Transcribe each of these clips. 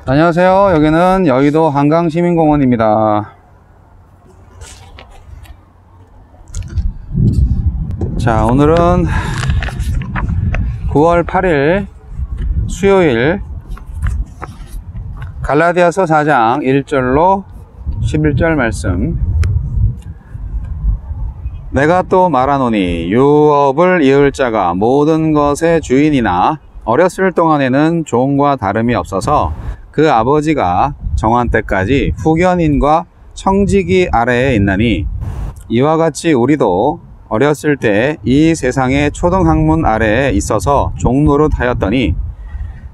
안녕하세요. 여기는 여의도 한강시민공원입니다. 자, 오늘은 9월 8일 수요일 갈라디아서 4장 1절로 11절 말씀. 내가 또 말하노니 유업을 이을 자가 모든 것의 주인이나 어렸을 동안에는 종과 다름이 없어서 그 아버지가 정한 때까지 후견인과 청지기 아래에 있나니, 이와 같이 우리도 어렸을 때 이 세상의 초등학문 아래에 있어서 종노릇하였더니,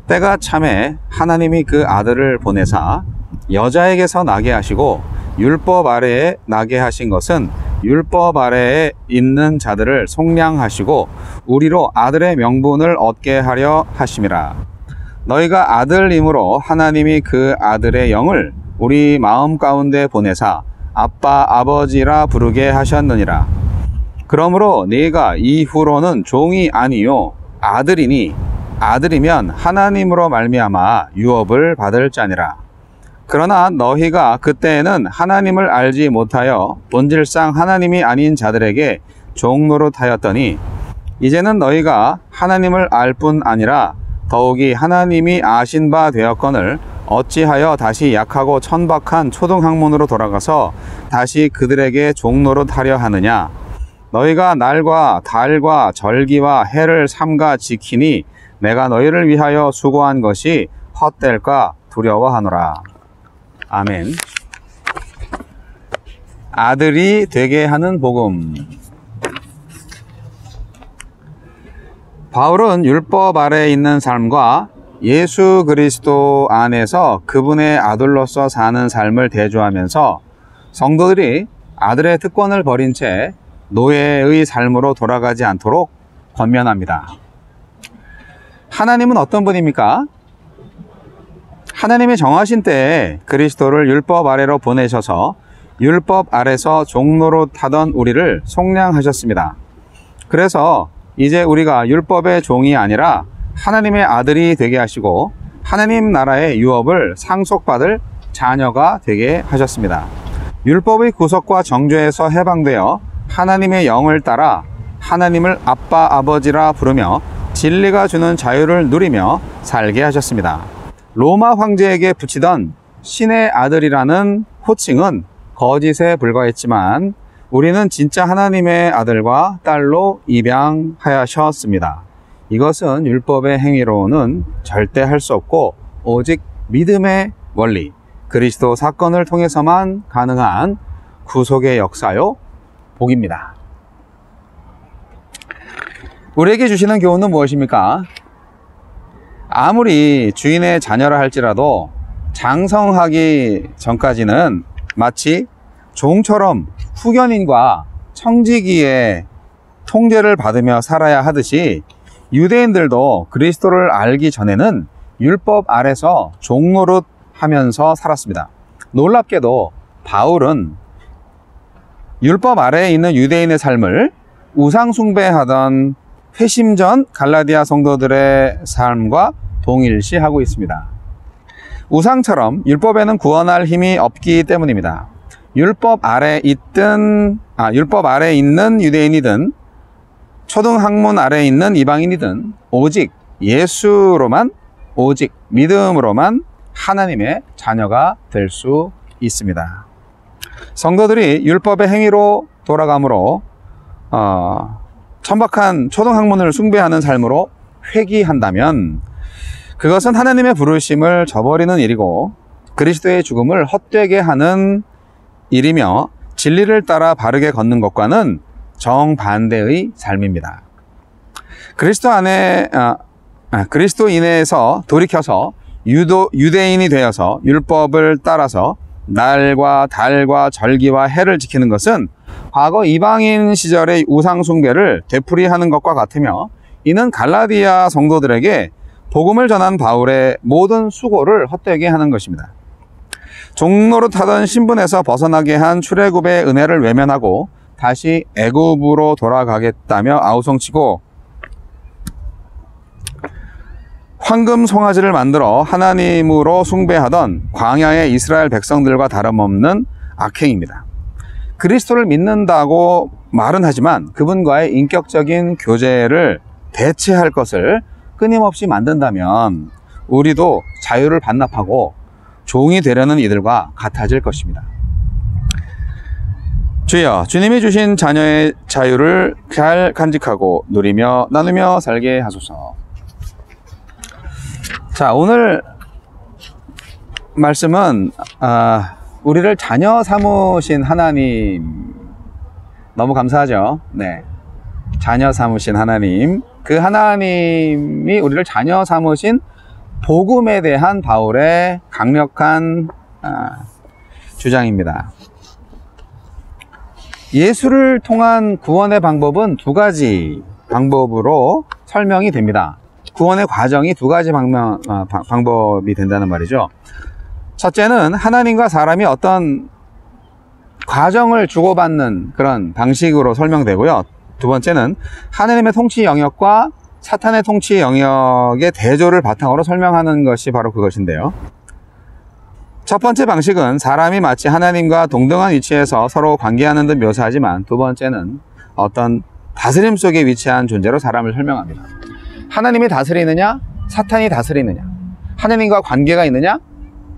때가 참에 하나님이 그 아들을 보내사 여자에게서 나게 하시고 율법 아래에 나게 하신 것은 율법 아래에 있는 자들을 속량하시고 우리로 아들의 명분을 얻게 하려 하심이라. 너희가 아들임으로 하나님이 그 아들의 영을 우리 마음 가운데 보내사 아빠 아버지라 부르게 하셨느니라. 그러므로 네가 이후로는 종이 아니요 아들이니, 아들이면 하나님으로 말미암아 유업을 받을 자니라. 그러나 너희가 그때에는 하나님을 알지 못하여 본질상 하나님이 아닌 자들에게 종노릇하였더니, 이제는 너희가 하나님을 알 뿐 아니라 더욱이 하나님이 아신 바 되었거늘 어찌하여 다시 약하고 천박한 초등학문으로 돌아가서 다시 그들에게 종노릇하려 하느냐. 너희가 날과 달과 절기와 해를 삼가 지키니 내가 너희를 위하여 수고한 것이 헛될까 두려워하노라. 아멘. 아들이 되게 하는 복음. 바울은 율법 아래에 있는 삶과 예수 그리스도 안에서 그분의 아들로서 사는 삶을 대조하면서 성도들이 아들의 특권을 버린 채 노예의 삶으로 돌아가지 않도록 권면합니다. 하나님은 어떤 분입니까? 하나님이 정하신 때에 그리스도를 율법 아래로 보내셔서 율법 아래서 종노릇하던 우리를 속량하셨습니다. 그래서 이제 우리가 율법의 종이 아니라 하나님의 아들이 되게 하시고 하나님 나라의 유업을 상속받을 자녀가 되게 하셨습니다. 율법의 구속과 정죄에서 해방되어 하나님의 영을 따라 하나님을 아빠 아버지라 부르며 진리가 주는 자유를 누리며 살게 하셨습니다. 로마 황제에게 붙이던 신의 아들이라는 호칭은 거짓에 불과했지만 우리는 진짜 하나님의 아들과 딸로 입양하셨습니다. 이것은 율법의 행위로는 절대 할 수 없고 오직 믿음의 원리, 그리스도 사건을 통해서만 가능한 구속의 역사요 복입니다. 우리에게 주시는 교훈은 무엇입니까? 아무리 주인의 자녀라 할지라도 장성하기 전까지는 마치 종처럼 후견인과 청지기의 통제를 받으며 살아야 하듯이 유대인들도 그리스도를 알기 전에는 율법 아래서 종노릇하면서 살았습니다. 놀랍게도 바울은 율법 아래에 있는 유대인의 삶을 우상숭배하던 회심전 갈라디아 성도들의 삶과 동일시하고 있습니다. 우상처럼 율법에는 구원할 힘이 없기 때문입니다. 율법 아래에 있는 유대인이든 초등학문 아래에 있는 이방인이든 오직 예수로만, 오직 믿음으로만 하나님의 자녀가 될 수 있습니다. 성도들이 율법의 행위로 돌아가므로 천박한 초등학문을 숭배하는 삶으로 회귀한다면 그것은 하나님의 부르심을 저버리는 일이고 그리스도의 죽음을 헛되게 하는 일이며 진리를 따라 바르게 걷는 것과는 정반대의 삶입니다. 그리스도인에서 돌이켜서 유대인이 되어서 율법을 따라서 날과 달과 절기와 해를 지키는 것은 과거 이방인 시절의 우상 숭배를 되풀이하는 것과 같으며, 이는 갈라디아 성도들에게 복음을 전한 바울의 모든 수고를 헛되게 하는 것입니다. 종노릇하던 신분에서 벗어나게 한 출애굽의 은혜를 외면하고 다시 애굽으로 돌아가겠다며 아우성치고 황금 송아지를 만들어 하나님으로 숭배하던 광야의 이스라엘 백성들과 다름없는 악행입니다. 그리스도를 믿는다고 말은 하지만 그분과의 인격적인 교제를 대체할 것을 끊임없이 만든다면 우리도 자유를 반납하고 종이 되려는 이들과 같아질 것입니다. 주여, 주님이 주신 자녀의 자유를 잘 간직하고 누리며 나누며 살게 하소서. 자, 오늘 말씀은 우리를 자녀 삼으신 하나님, 너무 감사하죠? 네, 자녀 삼으신 하나님, 그 하나님이 우리를 자녀 삼으신 복음에 대한 바울의 강력한 주장입니다. 예수를 통한 구원의 방법은 두 가지 방법으로 설명이 됩니다. 구원의 과정이 두 가지 방법이 된다는 말이죠. 첫째는 하나님과 사람이 어떤 과정을 주고받는 그런 방식으로 설명되고요. 두 번째는 하나님의 통치 영역과 사탄의 통치 영역의 대조를 바탕으로 설명하는 것이 바로 그것인데요. 첫 번째 방식은 사람이 마치 하나님과 동등한 위치에서 서로 관계하는 듯 묘사하지만, 두 번째는 어떤 다스림 속에 위치한 존재로 사람을 설명합니다. 하나님이 다스리느냐, 사탄이 다스리느냐, 하나님과 관계가 있느냐,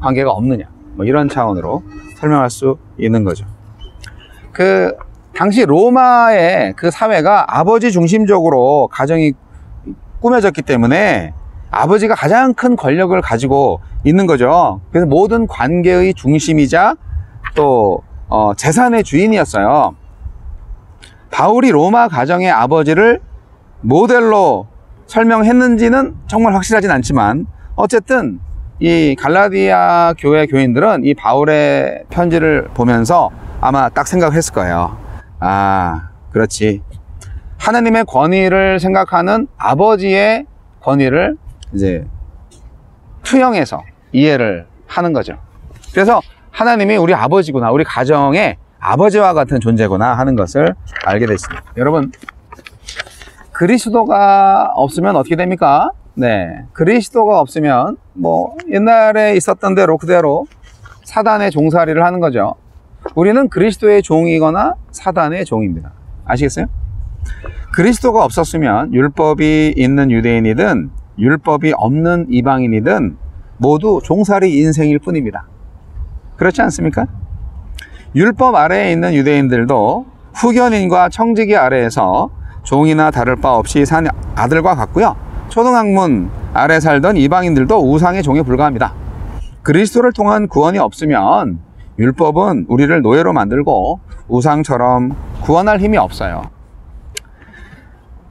관계가 없느냐, 뭐 이런 차원으로 설명할 수 있는 거죠. 그 당시 로마의 그 사회가 아버지 중심적으로 가정이 꾸며졌기 때문에 아버지가 가장 큰 권력을 가지고 있는 거죠. 그래서 모든 관계의 중심이자 또 재산의 주인이었어요. 바울이 로마 가정의 아버지를 모델로 설명했는지는 정말 확실하진 않지만, 어쨌든 이 갈라디아 교회 교인들은 이 바울의 편지를 보면서 아마 딱 생각했을 거예요. 아, 그렇지, 하나님의 권위를 생각하는 아버지의 권위를 이제 투영해서 이해를 하는 거죠. 그래서 하나님이 우리 아버지구나, 우리 가정의 아버지와 같은 존재구나 하는 것을 알게 됐습니다. 여러분, 그리스도가 없으면 어떻게 됩니까? 네, 그리스도가 없으면 뭐 옛날에 있었던 대로 그대로 사단의 종살이를 하는 거죠. 우리는 그리스도의 종이거나 사단의 종입니다. 아시겠어요? 그리스도가 없었으면 율법이 있는 유대인이든 율법이 없는 이방인이든 모두 종살이 인생일 뿐입니다. 그렇지 않습니까? 율법 아래에 있는 유대인들도 후견인과 청지기 아래에서 종이나 다를 바 없이 산 아들과 같고요. 초등학문 아래 살던 이방인들도 우상의 종에 불과합니다. 그리스도를 통한 구원이 없으면 율법은 우리를 노예로 만들고 우상처럼 구원할 힘이 없어요.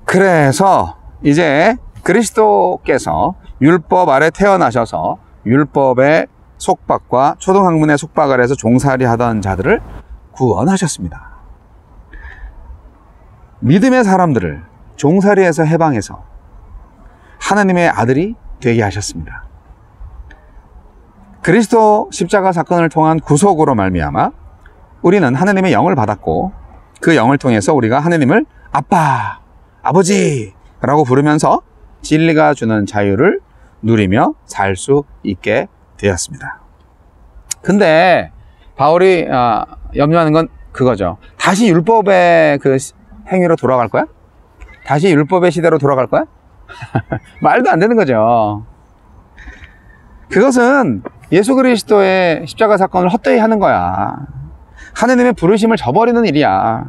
그래서 이제 그리스도께서 율법 아래 태어나셔서 율법의 속박과 초등학문의 속박 아래에서 종살이 하던 자들을 구원하셨습니다. 믿음의 사람들을 종살이에서 해방해서 하나님의 아들이 되게 하셨습니다. 그리스도 십자가 사건을 통한 구속으로 말미암아 우리는 하나님의 영을 받았고, 그 영을 통해서 우리가 하나님을 아빠, 아버지라고 부르면서 진리가 주는 자유를 누리며 살 수 있게 되었습니다. 근데 바울이 염려하는 건 그거죠. 다시 율법의 그 행위로 돌아갈 거야? 다시 율법의 시대로 돌아갈 거야? 말도 안 되는 거죠. 그것은 예수 그리스도의 십자가 사건을 헛되이 하는 거야. 하나님의 부르심을 저버리는 일이야.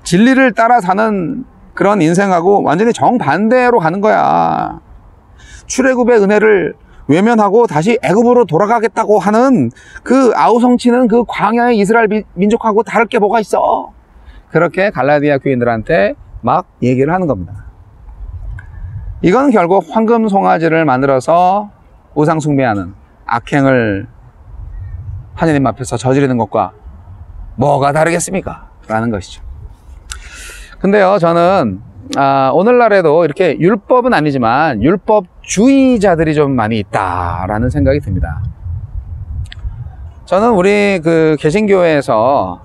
진리를 따라 사는 그런 인생하고 완전히 정반대로 가는 거야. 출애굽의 은혜를 외면하고 다시 애굽으로 돌아가겠다고 하는 그 아우성치는 그 광야의 이스라엘 민족하고 다를 게 뭐가 있어. 그렇게 갈라디아 교인들한테 막 얘기를 하는 겁니다. 이건 결국 황금 송아지를 만들어서 우상 숭배하는 악행을 하나님 앞에서 저지르는 것과 뭐가 다르겠습니까? 라는 것이죠. 근데요, 저는 오늘날에도 이렇게 율법은 아니지만 율법주의자들이 좀 많이 있다라는 생각이 듭니다. 저는 우리 그 개신교회에서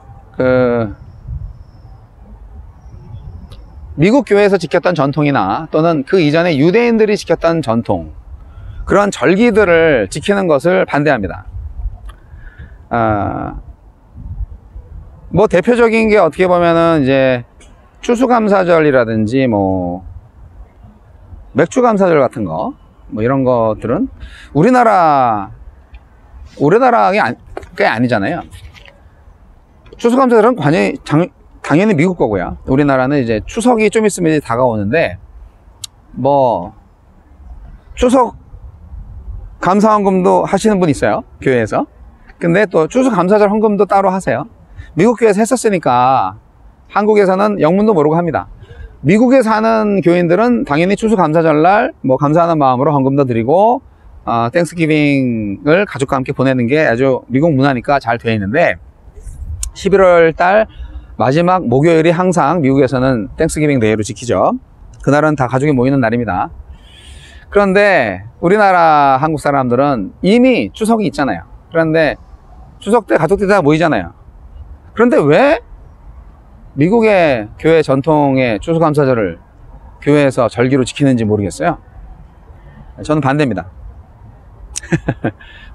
미국 교회에서 지켰던 전통이나 또는 그 이전에 유대인들이 지켰던 전통, 그런 절기들을 지키는 것을 반대합니다. 뭐 대표적인 게 어떻게 보면은 이제 추수감사절이라든지 뭐 맥주감사절 같은 거, 뭐 이런 것들은 우리나라 게 아니잖아요. 추수감사절은 당연히 미국 거고요. 우리나라는 이제 추석이 좀 있으면 이제 다가오는데, 뭐 추석 감사헌금도 하시는 분 있어요, 교회에서. 근데 또 추수감사절 헌금도 따로 하세요. 미국 교회에서 했었으니까 한국에서는 영문도 모르고 합니다. 미국에 사는 교인들은 당연히 추수감사절날 뭐 감사하는 마음으로 헌금도 드리고, 땡스기빙을 가족과 함께 보내는 게 아주 미국 문화니까 잘 되어 있는데, 11월 달 마지막 목요일이 항상 미국에서는 땡스기빙 데이로 지키죠. 그날은 다 가족이 모이는 날입니다. 그런데 우리나라 한국 사람들은 이미 추석이 있잖아요. 그런데 추석 때 가족들이 다 모이잖아요. 그런데 왜 미국의 교회 전통의 추수감사절을 교회에서 절기로 지키는지 모르겠어요. 저는 반대입니다.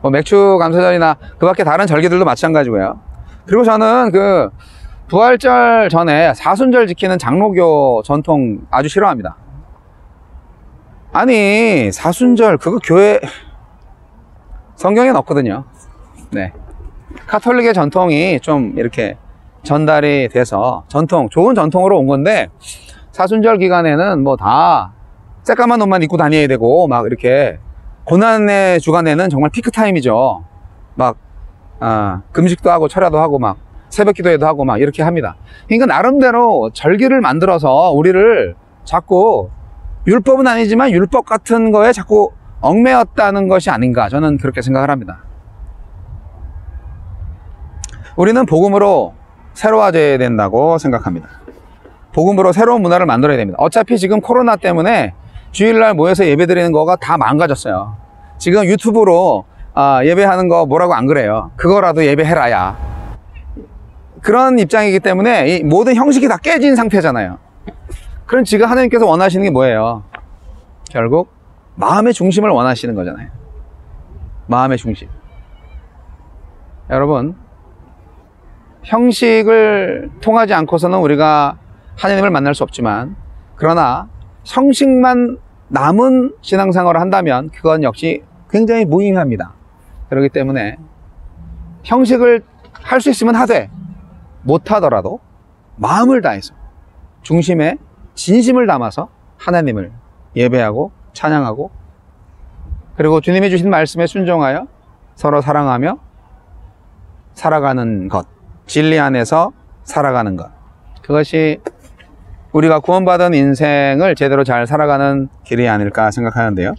뭐 맥주감사절이나 그 밖에 다른 절기들도 마찬가지고요. 그리고 저는 그 부활절 전에 사순절 지키는 장로교 전통 아주 싫어합니다. 아니, 사순절 그거 교회 성경에는 없거든요. 네, 카톨릭의 전통이 좀 이렇게 전달이 돼서 좋은 전통으로 온 건데, 사순절 기간에는 뭐 다 새까만 옷만 입고 다녀야 되고, 막 이렇게 고난의 주간에는 정말 피크 타임이죠. 막 금식도 하고 철야도 하고 막 새벽 기도회도 하고 막 이렇게 합니다. 그러니까 나름대로 절기를 만들어서 우리를 자꾸, 율법은 아니지만 율법 같은 거에 자꾸 얽매였다는 것이 아닌가, 저는 그렇게 생각을 합니다. 우리는 복음으로 새로워져야 된다고 생각합니다. 복음으로 새로운 문화를 만들어야 됩니다. 어차피 지금 코로나 때문에 주일날 모여서 예배 드리는 거가 다 망가졌어요. 지금 유튜브로 예배하는 거 뭐라고 안 그래요. 그거라도 예배해라야, 그런 입장이기 때문에 이 모든 형식이 다 깨진 상태잖아요. 그럼 지금 하나님께서 원하시는 게 뭐예요? 결국 마음의 중심을 원하시는 거잖아요. 마음의 중심. 여러분, 형식을 통하지 않고서는 우리가 하나님을 만날 수 없지만, 그러나 형식만 남은 신앙생활을 한다면 그건 역시 굉장히 무의미합니다. 그렇기 때문에 형식을 할 수 있으면 하되, 못하더라도 마음을 다해서 중심에 진심을 담아서 하나님을 예배하고 찬양하고, 그리고 주님이 주신 말씀에 순종하여 서로 사랑하며 살아가는 것, 진리 안에서 살아가는 것, 그것이 우리가 구원받은 인생을 제대로 잘 살아가는 길이 아닐까 생각하는데요.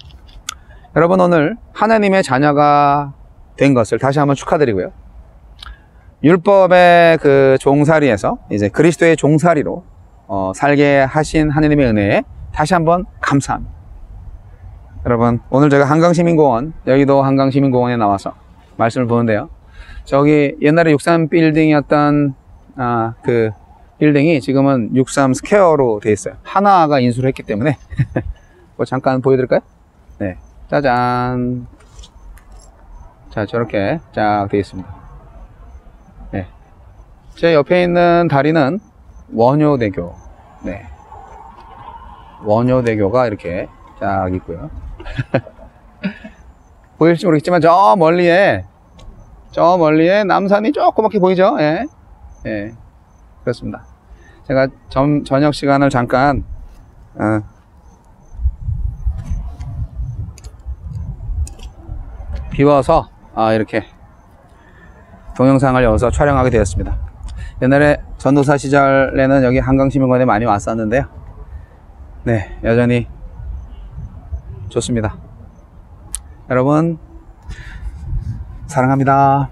여러분, 오늘 하나님의 자녀가 된 것을 다시 한번 축하드리고요. 율법의 그 종살이에서 이제 그리스도의 종살이로 살게 하신 하나님의 은혜에 다시 한번 감사합니다. 여러분, 오늘 제가 한강시민공원, 여의도 한강시민공원에 나와서 말씀을 보는데요. 저기 옛날에 63 빌딩이었던 그 빌딩이 지금은 63 스퀘어로 되어 있어요. 하나가 인수를 했기 때문에 뭐 잠깐 보여드릴까요? 네, 짜잔. 자, 저렇게 쫙 되어 있습니다. 네, 제 옆에 있는 다리는 원효대교. 네, 원효대교가 이렇게 쫙 있고요. 보일지 모르겠지만 저 멀리에 남산이 조그맣게 보이죠? 예. 예. 그렇습니다. 제가 저녁 시간을 잠깐 비워서 이렇게 동영상을 여기서 촬영하게 되었습니다. 옛날에 전도사 시절에는 여기 한강시민공원에 많이 왔었는데요. 네, 여전히 좋습니다. 여러분, 사랑합니다.